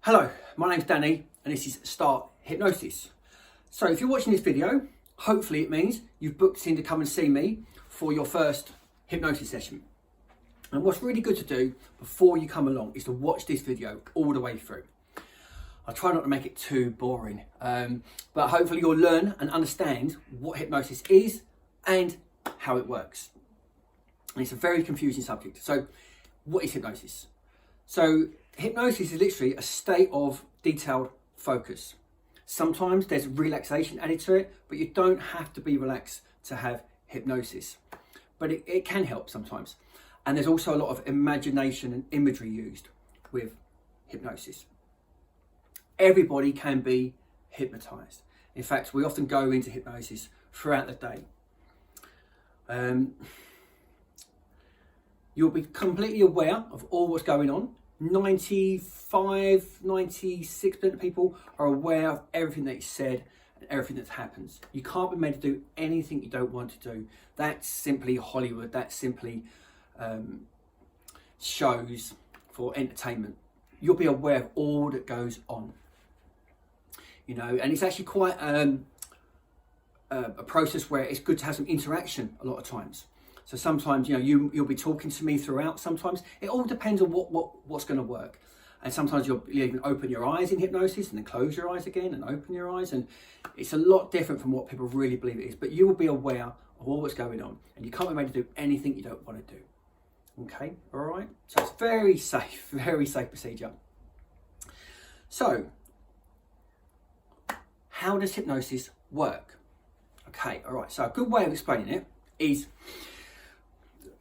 Hello, my name's Danny and this is Start Hypnosis. So if you're watching this video, hopefully it means you've booked in to come and see me for your first hypnosis session. And what's really good to do before you come along is to watch this video all the way through. I try not to make it too boring, but hopefully you'll learn and understand what hypnosis is and how it works. And it's a very confusing subject. So what is hypnosis? So hypnosis is literally a state of detailed focus. Sometimes there's relaxation added to it, but you don't have to be relaxed to have hypnosis. But it can help sometimes. And there's also a lot of imagination and imagery used with hypnosis. Everybody can be hypnotized. In fact, we often go into hypnosis throughout the day. You'll be completely aware of all what's going on. 96% of people are aware of everything that is said and everything that happens. You can't be made to do anything you don't want to do. That's simply Hollywood. That's simply shows for entertainment. You'll be aware of all that goes on. You know, and it's actually quite a process where it's good to have some interaction a lot of times. So sometimes, you know, you'll be talking to me throughout. Sometimes it all depends on what's going to work. And sometimes you'll even open your eyes in hypnosis and then close your eyes again and open your eyes. And it's a lot different from what people really believe it is. But you will be aware of all what's going on. And you can't be made to do anything you don't want to do. Okay, all right? So it's very safe procedure. So, how does hypnosis work? Okay, all right. So a good way of explaining it is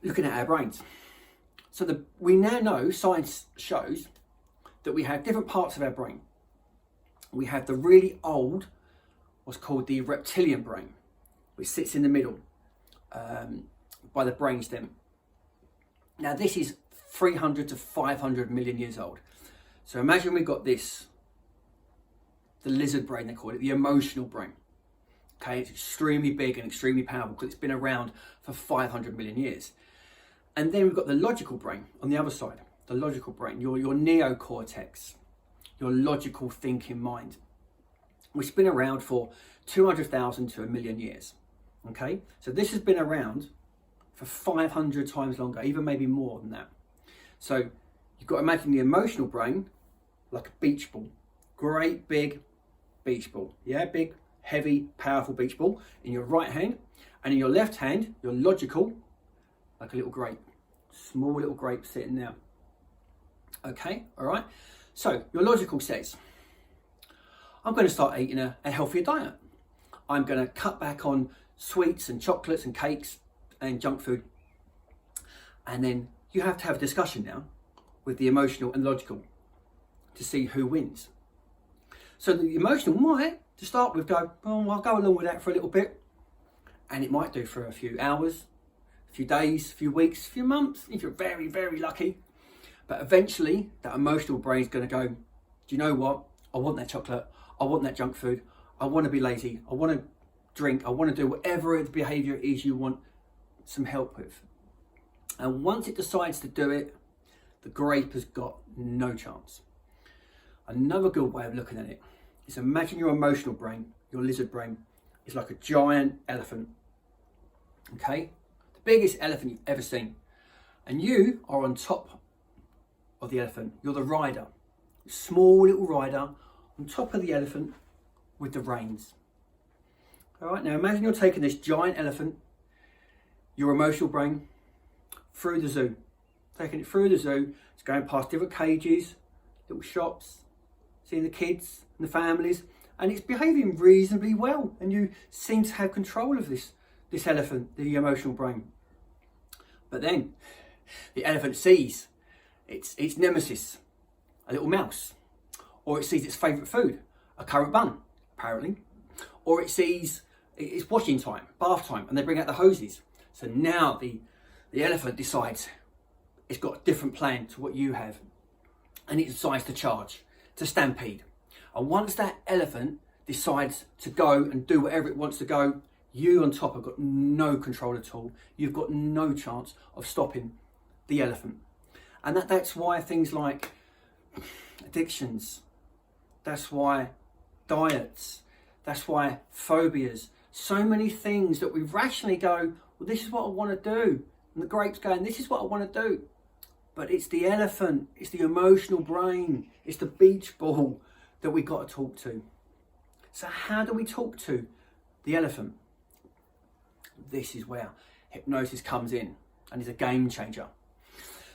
looking at our brains. So we now know, science shows, that we have different parts of our brain. We have the really old, what's called the reptilian brain, which sits in the middle by the brainstem. Now this is 300 to 500 million years old. So imagine we've got this, the lizard brain they call it, the emotional brain. Okay, it's extremely big and extremely powerful because it's been around for 500 million years. And then we've got the logical brain on the other side. The logical brain, your neocortex, your logical thinking mind, which has been around for 200,000 to 1 million years. Okay, so this has been around for 500 times longer, even maybe more than that. So you've got to imagine the emotional brain like a beach ball, great big beach ball. Yeah, big, heavy, powerful beach ball in your right hand, and in your left hand, your logical, like a little grape, small little grape sitting there. Okay, all right. So your logical says, I'm going to start eating a healthier diet. I'm going to cut back on sweets and chocolates and cakes and junk food. And then you have to have a discussion now with the emotional and logical to see who wins. So the emotional might, to start with, go, oh, I'll go along with that for a little bit. And it might do for a few hours, a few days, a few weeks, a few months, if you're very, very lucky. But eventually, that emotional brain is going to go, do you know what? I want that chocolate. I want that junk food. I want to be lazy. I want to drink. I want to do whatever the behaviour is you want some help with. And once it decides to do it, the grape has got no chance. Another good way of looking at it is imagine your emotional brain, your lizard brain, is like a giant elephant. Okay? The biggest elephant you've ever seen. And you are on top of the elephant. You're the rider. Small little rider on top of the elephant with the reins. All right, now imagine you're taking this giant elephant, your emotional brain, through the zoo. Taking it through the zoo. It's going past different cages, little shops, seeing the kids and the families, and it's behaving reasonably well. And you seem to have control of this elephant, the emotional brain. But then the elephant sees its nemesis, a little mouse, or it sees its favourite food, a currant bun, apparently, or it sees it's washing time, bath time, and they bring out the hoses. So now the elephant decides it's got a different plan to what you have, and it decides to charge, to stampede. And once that elephant decides to go and do whatever it wants to go, you on top have got no control at all. You've got no chance of stopping the elephant. And that's why things like addictions, That's why diets, that's why phobias, so many things that we rationally go, well, this is what I want to do. And the grape's going, this is what I want to do. But it's the elephant, it's the emotional brain, it's the beach ball that we got to talk to. So how do we talk to the elephant? This is where hypnosis comes in and is a game changer.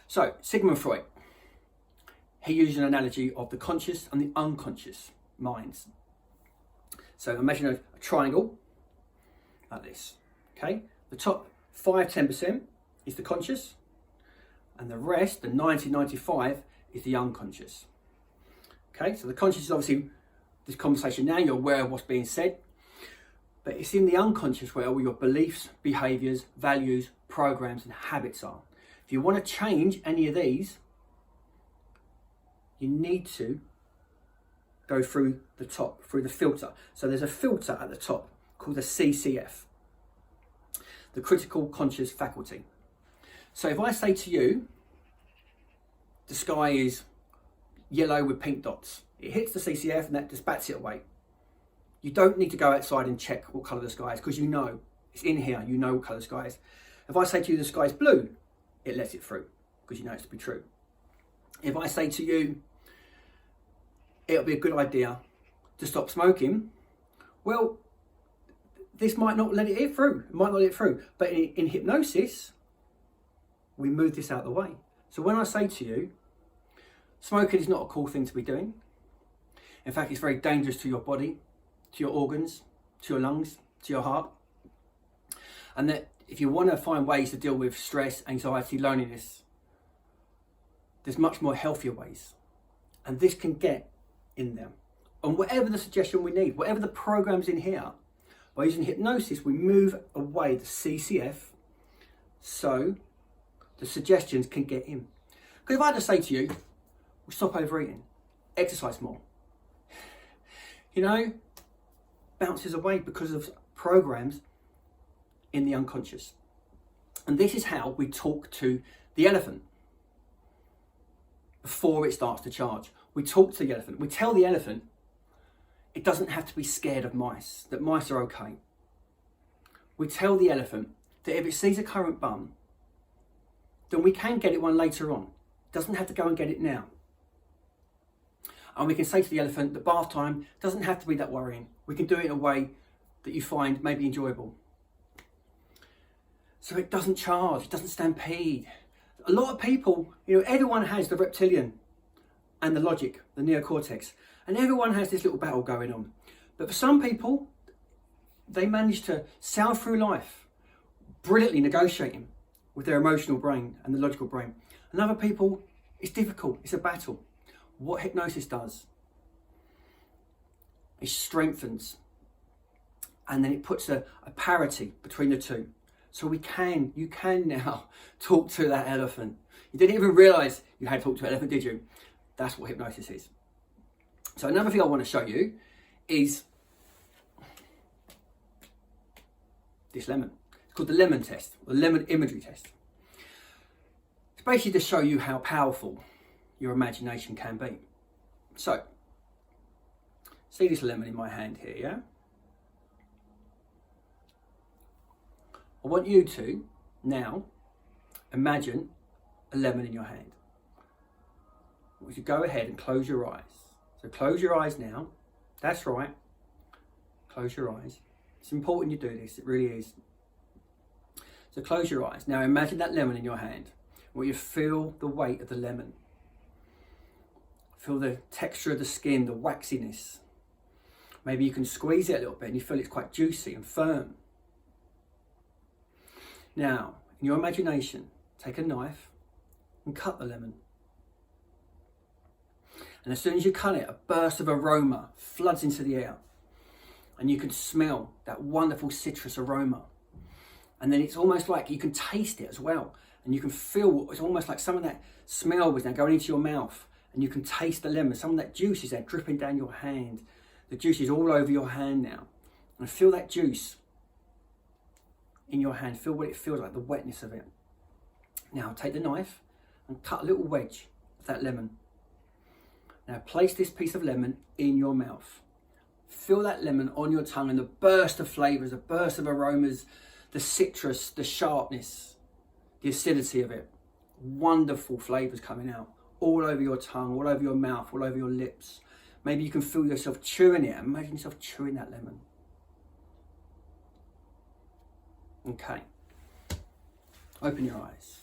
So Sigmund Freud, he used an analogy of the conscious and the unconscious minds. So imagine a triangle like this, okay? The top 5-10% is the conscious, and the rest, the 90-95, is the unconscious. Okay, so the conscious is obviously this conversation now, you're aware of what's being said, but it's in the unconscious where all your beliefs, behaviours, values, programs and habits are. If you want to change any of these, you need to go through the top, through the filter. So there's a filter at the top called the CCF, the critical conscious faculty. So if I say to you, the sky is yellow with pink dots, it hits the CCF and that just bats it away. You don't need to go outside and check what colour the sky is because you know, it's in here, you know what colour the sky is. If I say to you the sky is blue, it lets it through because you know it to be true. If I say to you, it'll be a good idea to stop smoking, well, this might not let it through, but in hypnosis, we move this out of the way. So when I say to you, smoking is not a cool thing to be doing. In fact, it's very dangerous to your body, to your organs, to your lungs, to your heart. And that if you want to find ways to deal with stress, anxiety, loneliness, there's much more healthier ways. And this can get in there. And whatever the suggestion we need, whatever the program's in here, by using hypnosis, we move away the CCF so the suggestions can get in. Because if I had to say to you, well, stop overeating, exercise more, you know, bounces away because of programs in the unconscious. And this is how we talk to the elephant before it starts to charge. We talk to the elephant. We tell the elephant it doesn't have to be scared of mice, that mice are okay. We tell the elephant that if it sees a currant bun, then we can get it one later on. It doesn't have to go and get it now. And we can say to the elephant that bath time doesn't have to be that worrying. We can do it in a way that you find maybe enjoyable. So it doesn't charge, it doesn't stampede. A lot of people, you know, everyone has the reptilian and the logic, the neocortex, and everyone has this little battle going on. But for some people, they manage to sail through life brilliantly negotiating with their emotional brain and the logical brain. And other people, it's difficult, it's a battle. What hypnosis does, it strengthens and then it puts a parity between the two. So you can now talk to that elephant. You didn't even realise you had talked to an elephant, did you? That's what hypnosis is. So another thing I want to show you is this lemon. It's called the lemon test, or the lemon imagery test. It's basically to show you how powerful your imagination can be. So, see this lemon in my hand here, yeah? I want you to now imagine a lemon in your hand. I want you to go ahead and close your eyes. So close your eyes now. That's right. Close your eyes. It's important you do this, it really is. So close your eyes. Now imagine that lemon in your hand. I want you to feel the weight of the lemon. Feel the texture of the skin, the waxiness. Maybe you can squeeze it a little bit and you feel it's quite juicy and firm. Now, in your imagination, take a knife and cut the lemon. And as soon as you cut it, a burst of aroma floods into the air. And you can smell that wonderful citrus aroma. And then it's almost like you can taste it as well. And you can feel, it's almost like some of that smell was now going into your mouth. And you can taste the lemon. Some of that juice is there dripping down your hand. The juice is all over your hand now. And feel that juice in your hand. Feel what it feels like, the wetness of it. Now take the knife and cut a little wedge of that lemon. Now place this piece of lemon in your mouth. Feel that lemon on your tongue and the burst of flavours, the burst of aromas, the citrus, the sharpness, the acidity of it. Wonderful flavours coming out all over your tongue, all over your mouth, all over your lips. Maybe you can feel yourself chewing it. Imagine yourself chewing that lemon. Okay. Open your eyes.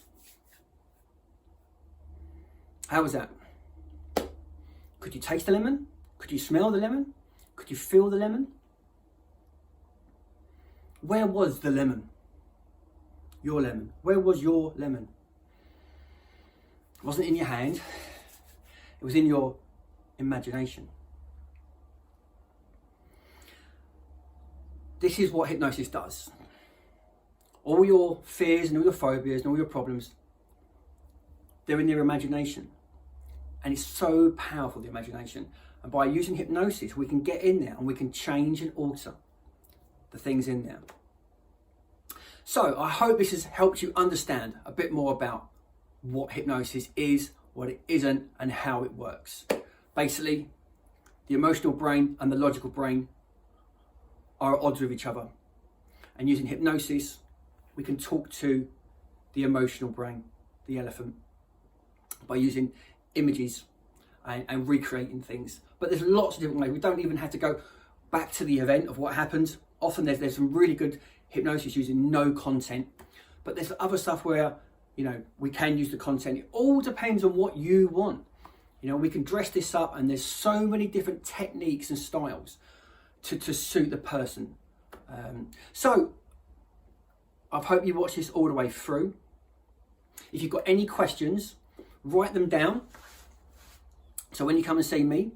How was that? Could you taste the lemon? Could you smell the lemon? Could you feel the lemon? Where was the lemon? Your lemon. Where was your lemon? It wasn't in your hand. It was in your imagination. This is what hypnosis does. All your fears and all your phobias and all your problems, they're in your imagination. And it's so powerful, the imagination. And by using hypnosis, we can get in there and we can change and alter the things in there. So I hope this has helped you understand a bit more about what hypnosis is, what it isn't, and how it works. Basically, the emotional brain and the logical brain are at odds with each other. And using hypnosis, we can talk to the emotional brain, the elephant, by using images and recreating things. But there's lots of different ways. We don't even have to go back to the event of what happened. Often there's some really good hypnosis using no content. But there's other stuff where, we can use the content. It all depends on what you want. We can dress this up, and there's so many different techniques and styles to suit the person. So I hope you watch this all the way through. If you've got any questions, write them down. So when you come and see me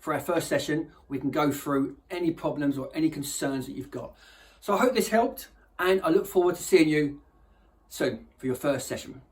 for our first session, we can go through any problems or any concerns that you've got. So I hope this helped, and I look forward to seeing you soon for your first session.